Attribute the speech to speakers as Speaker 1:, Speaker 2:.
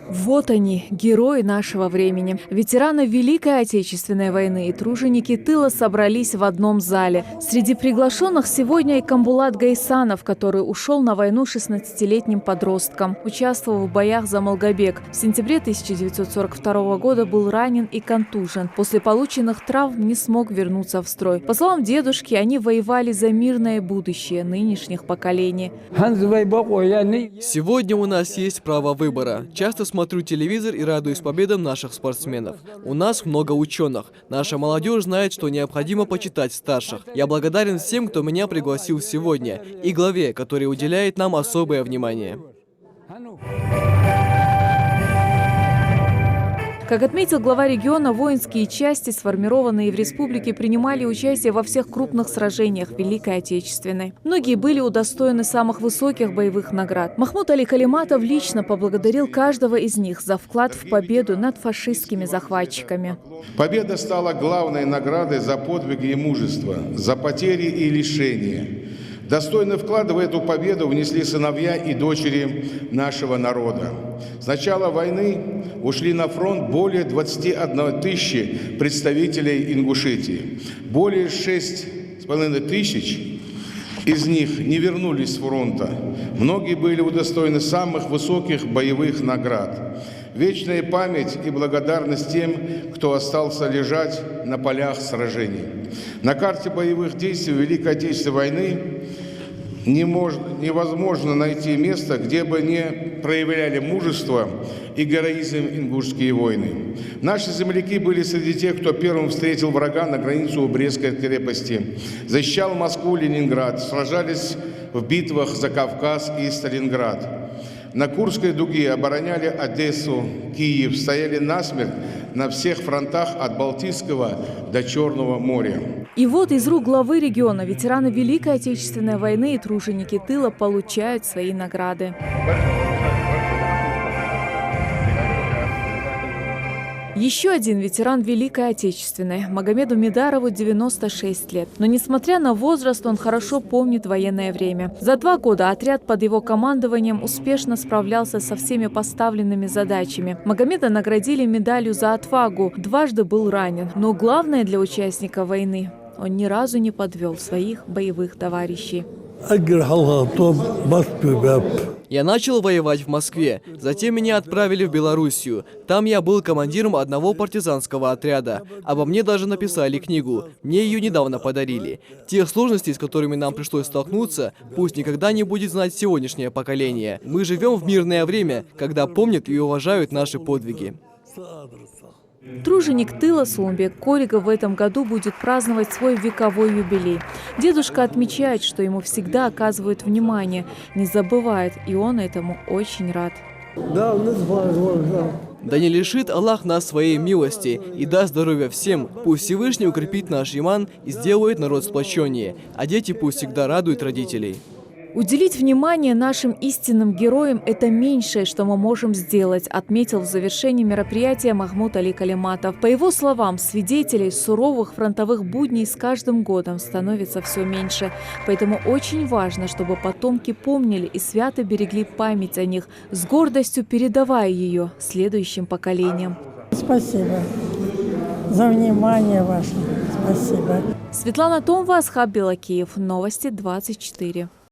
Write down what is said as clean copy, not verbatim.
Speaker 1: Вот они, герои нашего времени. Ветераны Великой Отечественной войны и труженики тыла собрались в одном зале. Среди приглашенных сегодня и Камбулат Гайсанов, который ушел на войну 16-летним подростком. Участвовал в боях за Малгобек. В сентябре 1942 года был ранен и контужен. После полученных травм не смог вернуться в строй. По словам дедушки, они воевали за мирное будущее нынешних поколений.
Speaker 2: Сегодня у нас есть право выбора. Часто смотрю телевизор и радуюсь победам наших спортсменов. У нас много ученых. Наша молодежь знает, что необходимо почитать старших. Я благодарен всем, кто меня пригласил сегодня, и главе, который уделяет нам особое внимание.
Speaker 1: Как отметил глава региона, воинские части, сформированные в республике, принимали участие во всех крупных сражениях Великой Отечественной. Многие были удостоены самых высоких боевых наград. Махмуд Али Калиматов лично поблагодарил каждого из них за вклад в победу над фашистскими захватчиками.
Speaker 3: Победа стала главной наградой за подвиги и мужество, за потери и лишения. Достойный вклад в эту победу внесли сыновья и дочери нашего народа. С начала войны ушли на фронт более 21 тысячи представителей Ингушетии. Более 6,5 тысяч из них не вернулись с фронта. Многие были удостоены самых высоких боевых наград. Вечная память и благодарность тем, кто остался лежать на полях сражений. На карте боевых действий Великой Отечественной войны невозможно найти место, где бы не проявляли мужество и героизм ингушские войны. Наши земляки были среди тех, кто первым встретил врага на границу у Брестской крепости, защищал Москву, Ленинград, сражались в битвах за Кавказ и Сталинград. На Курской дуге обороняли Одессу, Киев, стояли насмерть на всех фронтах от Балтийского до Черного моря.
Speaker 1: И вот из рук главы региона ветераны Великой Отечественной войны и труженики тыла получают свои награды. Еще один ветеран Великой Отечественной. Магомеду Медарову 96 лет. Но несмотря на возраст, он хорошо помнит военное время. За 2 года отряд под его командованием успешно справлялся со всеми поставленными задачами. Магомеда наградили медалью за отвагу. Дважды был ранен. Но главное для участника войны – он ни разу не подвел своих боевых товарищей.
Speaker 2: Я начал воевать в Москве, затем меня отправили в Белоруссию. Там я был командиром одного партизанского отряда. Обо мне даже написали книгу. Мне ее недавно подарили. Тех сложностей, с которыми нам пришлось столкнуться, пусть никогда не будет знать сегодняшнее поколение. Мы живем в мирное время, когда помнят и уважают наши подвиги.
Speaker 1: Труженик тыла Сулумбек Коригов в этом году будет праздновать свой вековой юбилей. Дедушка отмечает, что ему всегда оказывают внимание, не забывает, и он этому очень рад.
Speaker 2: Да не лишит Аллах нас своей милости и даст здоровья всем. Пусть Всевышний укрепит наш иман и сделает народ сплоченнее, а дети пусть всегда радуют родителей.
Speaker 1: Уделить внимание нашим истинным героям – это меньшее, что мы можем сделать, отметил в завершении мероприятия Махмуд Али Калиматов. По его словам, свидетелей суровых фронтовых будней с каждым годом становится все меньше. Поэтому очень важно, чтобы потомки помнили и свято берегли память о них, с гордостью передавая ее следующим поколениям.
Speaker 4: Спасибо за внимание ваше. Спасибо.
Speaker 1: Светлана Томова, Асхаб Белакиев. Новости 24.